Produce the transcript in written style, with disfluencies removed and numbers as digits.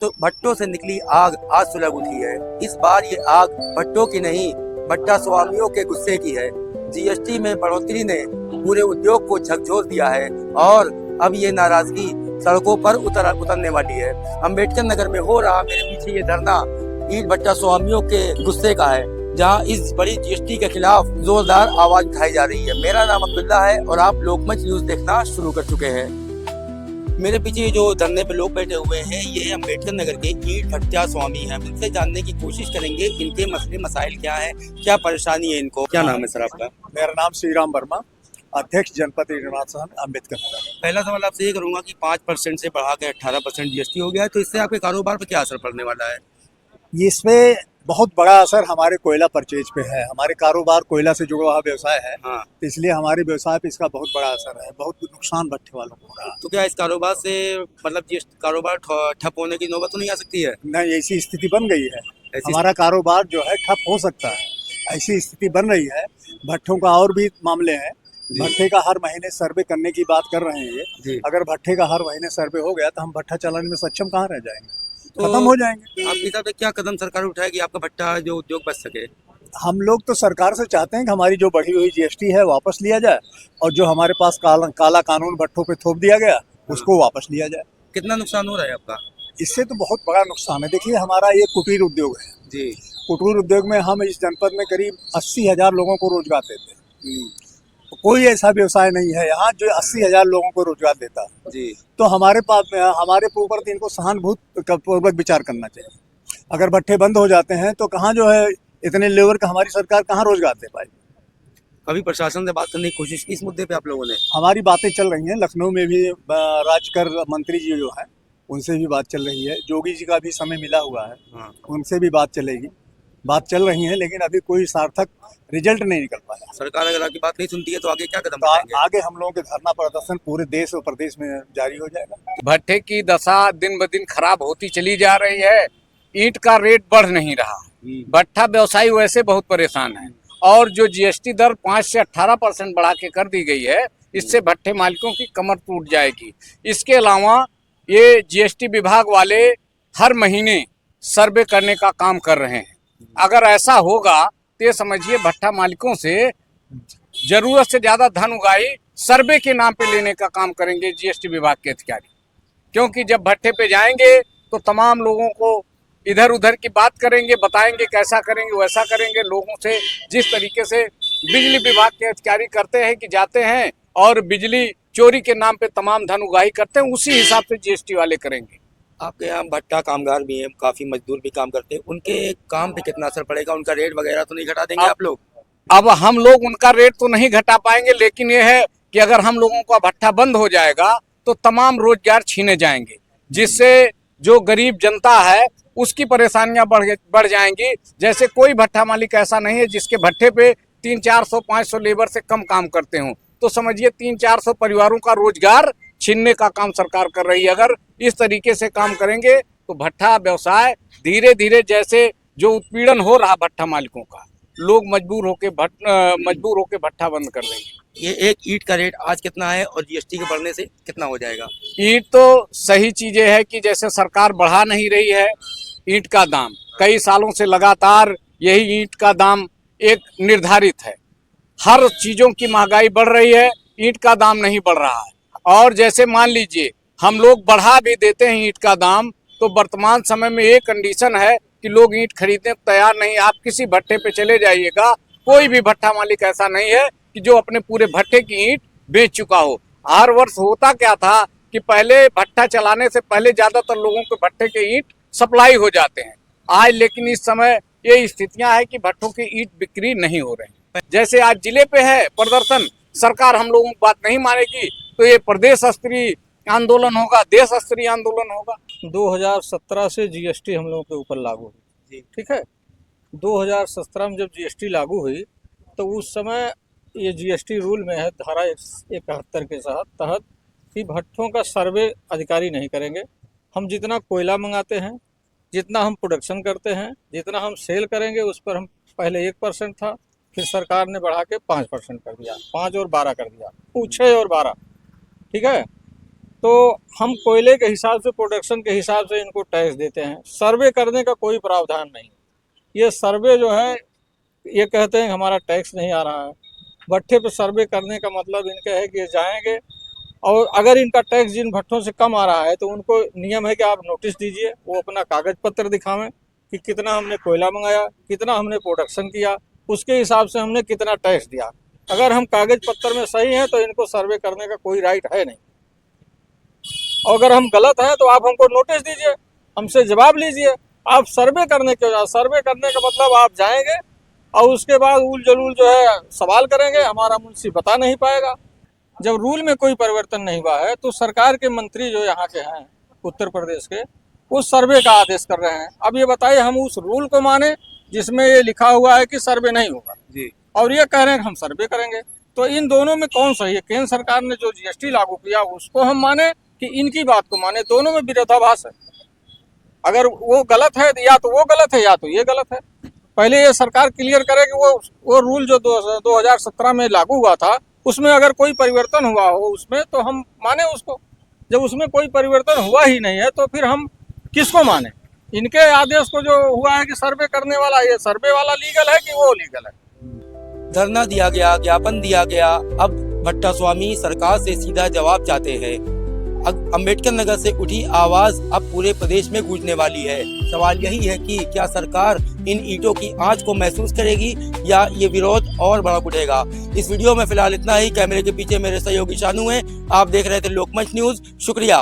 तो भट्टों से निकली आग आज सुलग उठी है। इस बार ये आग भट्टों की नहीं, भट्टा स्वामियों के गुस्से की है। जीएसटी में बढ़ोतरी ने पूरे उद्योग को झकझोर दिया है और अब ये नाराजगी सड़कों पर उतरने वाली है। अम्बेडकर नगर में हो रहा मेरे पीछे ये धरना ईंट भट्टा स्वामियों के गुस्से का है, जहां इस बड़ी जीएसटी के खिलाफ जोरदार आवाज उठाई जा रही है। मेरा नाम अब्दुल्ला है और आप लोकमंच न्यूज देखना शुरू कर चुके हैं। मेरे पीछे जो धरने पे लोग बैठे हुए हैं ये अम्बेडकर नगर के ईंट भट्टा स्वामी हैं। इनसे जानने की कोशिश करेंगे इनके मसले मसाइल क्या है, क्या परेशानी है इनको। क्या नाम है सर आपका? मेरा नाम श्रीराम वर्मा, अध्यक्ष जनपद निर्वाचन अम्बेडकर नगर। पहला सवाल आपसे ये करूंगा कि 5% से बढ़ा के 18% जीएसटी हो गया है, तो इससे आपके कारोबार पर क्या असर पड़ने वाला है? इसमें बहुत बड़ा असर हमारे कोयला परचेज पे है। हमारे कारोबार कोयला से जुड़ा हुआ व्यवसाय है। हाँ। तो इसलिए हमारे व्यवसाय पे इसका बहुत बड़ा असर है। बहुत नुकसान भट्टे वालों को हो रहा है। तो क्या इस कारोबार से मतलब जीएसटी कारोबार ठप होने की नौबत तो नहीं आ सकती है? नहीं, ऐसी स्थिति बन गई है। ऐसी हमारा कारोबार जो है ठप हो सकता है, ऐसी स्थिति बन रही है। भट्टों का और भी मामले हैं। भट्टे का हर महीने सर्वे करने की बात कर रहे हैं ये। अगर भट्टे का हर महीने सर्वे हो गया तो हम भट्टा चलाने में सक्षम कहाँ रह जाएंगे, खत्म हो जाएंगे। आपके हिसाब से क्या कदम सरकार उठाएगी आपका भट्टा जो उद्योग बच सके? हम लोग तो सरकार से चाहते हैं कि हमारी जो बढ़ी हुई जीएसटी है वापस लिया जाए और जो हमारे पास काला कानून भट्टों पे थोप दिया गया उसको वापस लिया जाए। कितना नुकसान हो रहा है आपका? इससे तो बहुत बड़ा नुकसान है। देखिए, हमारा ये कुटीर उद्योग है जी। कुटीर उद्योग में हम इस जनपद में करीब 80,000 लोगों को रोजगार देते हैं। कोई ऐसा व्यवसाय नहीं है यहाँ जो 80,000 लोगों को रोजगार देता है। जी। तो हमारे ऊपर इनको सहानुभूति पूर्वक विचार करना चाहिए। अगर भट्टे बंद हो जाते हैं तो कहाँ जो है इतने लेबर का हमारी सरकार कहाँ रोजगार दे पाएगी। कभी प्रशासन से बात करने की कोशिश की इस मुद्दे पे आप लोगों ने? हमारी बातें चल रही हैं। लखनऊ में भी राजकर मंत्री जी जो है उनसे भी बात चल रही है। जोगी जी का भी समय मिला हुआ है। हाँ। उनसे भी बात चलेगी। बात चल रही है लेकिन अभी कोई सार्थक रिजल्ट नहीं निकल पाया। सरकार अगर आपकी बात नहीं सुनती है तो आगे क्या कदम तो उठाएंगे? आगे हम लोगों के धरना प्रदर्शन पूरे देश और प्रदेश में जारी हो जाएगा। भट्टे की दशा दिन ब दिन खराब होती चली जा रही है। ईंट का रेट बढ़ नहीं रहा। भट्टा व्यवसायी वैसे बहुत परेशान है और जो जीएसटी दर 5 से 18% बढ़ा के कर दी गई है, इससे भट्टे मालिकों की कमर टूट जाएगी। इसके अलावा ये जीएसटी विभाग वाले हर महीने सर्वे करने का काम कर रहे हैं। अगर ऐसा होगा तो ये समझिए भट्टा मालिकों से जरूरत से ज्यादा धन उगाही सर्वे के नाम पे लेने का काम करेंगे जीएसटी विभाग के अधिकारी। क्योंकि जब भट्टे पे जाएंगे तो तमाम लोगों को इधर उधर की बात करेंगे, बताएंगे कैसा करेंगे वैसा करेंगे। लोगों से जिस तरीके से बिजली विभाग के अधिकारी करते हैं कि जाते हैं और बिजली चोरी के नाम पे तमाम धन उगाही करते हैं, उसी हिसाब से जीएसटी वाले करेंगे। आपके यहाँ भट्टा कामगार भी हैं, काफी मजदूर भी काम करते हैं, उनके काम पे कितना असर पड़ेगा? उनका रेट वगैरह तो नहीं घटा देंगे आप लोग? अब हम लोग उनका रेट तो नहीं घटा पाएंगे, लेकिन ये है कि अगर हम लोगों का भट्टा बंद हो जाएगा तो तमाम रोजगार छीने जाएंगे, जिससे जो गरीब जनता है उसकी परेशानियां बढ़ जाएंगी। जैसे कोई भट्टा मालिक ऐसा नहीं है जिसके भट्टे पे 300-400-500 लेबर से कम काम करते हों। तो समझिए 300-400 परिवारों का रोजगार छीनने का काम सरकार कर रही है। अगर इस तरीके से काम करेंगे तो भट्टा व्यवसाय धीरे धीरे, जैसे जो उत्पीड़न हो रहा भट्टा मालिकों का, लोग मजबूर होके भट्टा बंद कर देंगे। ये एक ईंट का रेट आज कितना है और जीएसटी के बढ़ने से कितना हो जाएगा? ईंट तो सही चीजें है कि जैसे सरकार बढ़ा नहीं रही है ईंट का दाम। कई सालों से लगातार यही ईंट का दाम एक निर्धारित है। हर चीजों की महंगाई बढ़ रही है, ईंट का दाम नहीं बढ़ रहा है। और जैसे मान लीजिए हम लोग बढ़ा भी देते हैं ईंट का दाम, तो वर्तमान समय में एक कंडीशन है कि लोग ईंट खरीदने को तैयार नहीं। आप किसी भट्टे पे चले जाइएगा, कोई भी भट्टा मालिक ऐसा नहीं है कि जो अपने पूरे भट्टे की ईंट बेच चुका हो। हर वर्ष होता क्या था कि पहले भट्टा चलाने से पहले ज्यादातर लोगों के भट्टे के ईंट सप्लाई हो जाते हैं। आज लेकिन इस समय ये स्थितियां है कि भट्टों की ईंट बिक्री नहीं हो रही। जैसे आज जिले पे है प्रदर्शन, सरकार हम लोगों की बात नहीं मानेगी तो ये प्रदेश स्तरीय आंदोलन होगा, देश स्तरीय आंदोलन होगा। 2017 से जीएसटी हम लोगों के ऊपर लागू हुई, ठीक है। 2017 में जब जीएसटी लागू हुई तो उस समय ये जीएसटी रूल में है धारा 71 के तहत कि भट्टों का सर्वे अधिकारी नहीं करेंगे। हम जितना कोयला मंगाते हैं, जितना हम प्रोडक्शन करते हैं, जितना हम सेल करेंगे उस पर हम पहले 1% था, फिर सरकार ने बढ़ा के 5% कर दिया, 5 और 12 कर दिया, 6 और 12, ठीक है। तो हम कोयले के हिसाब से, प्रोडक्शन के हिसाब से इनको टैक्स देते हैं। सर्वे करने का कोई प्रावधान नहीं। ये सर्वे जो है, ये कहते हैं हमारा टैक्स नहीं आ रहा है। भट्ठे पे सर्वे करने का मतलब इनका है कि ये जाएंगे और अगर इनका टैक्स जिन भट्ठों से कम आ रहा है तो उनको नियम है कि आप नोटिस दीजिए, वो अपना कागज पत्र दिखावें कि कितना हमने कोयला मंगाया, कितना हमने प्रोडक्शन किया, उसके हिसाब से हमने कितना टैक्स दिया। अगर हम कागज पत्र में सही हैं तो इनको सर्वे करने का कोई राइट है नहीं। और अगर हम गलत हैं तो आप हमको नोटिस दीजिए, हमसे जवाब लीजिए। आप सर्वे करने का मतलब आप जाएंगे और उसके बाद उल जलूल जो है सवाल करेंगे, हमारा मुंशी बता नहीं पाएगा। जब रूल में कोई परिवर्तन नहीं हुआ है तो सरकार के मंत्री जो यहाँ के हैं उत्तर प्रदेश के, वो सर्वे का आदेश कर रहे हैं। अब ये बताइए, हम उस रूल को माने जिसमें ये लिखा हुआ है कि सर्वे नहीं होगा जी, और ये कह रहे हैं कि हम सर्वे करेंगे, तो इन दोनों में कौन सही है? केंद्र सरकार ने जो जीएसटी लागू किया उसको हम माने कि इनकी बात को माने? दोनों में विरोधाभास है। अगर वो गलत है या तो वो गलत है या तो ये गलत है। पहले ये सरकार क्लियर करे कि वो रूल जो 2017 में लागू हुआ था उसमें अगर कोई परिवर्तन हुआ हो उसमें तो हम माने उसको। जब उसमें कोई परिवर्तन हुआ ही नहीं है तो फिर हम किसको माने? इनके आदेश को जो हुआ है कि सर्वे करने वाला, ये सर्वे वाला लीगल है कि वो लीगल है? धरना दिया गया, ज्ञापन दिया गया। अब भट्टा स्वामी सरकार से सीधा जवाब चाहते हैं। अंबेडकर नगर से उठी आवाज अब पूरे प्रदेश में गूंजने वाली है। सवाल यही है कि क्या सरकार इन ईंटों की आंच को महसूस करेगी या ये विरोध और बढ़ उठेगा। इस वीडियो में फिलहाल इतना ही। कैमरे के पीछे मेरे सहयोगी शानू हैं। आप देख रहे थे लोकमंच न्यूज। शुक्रिया।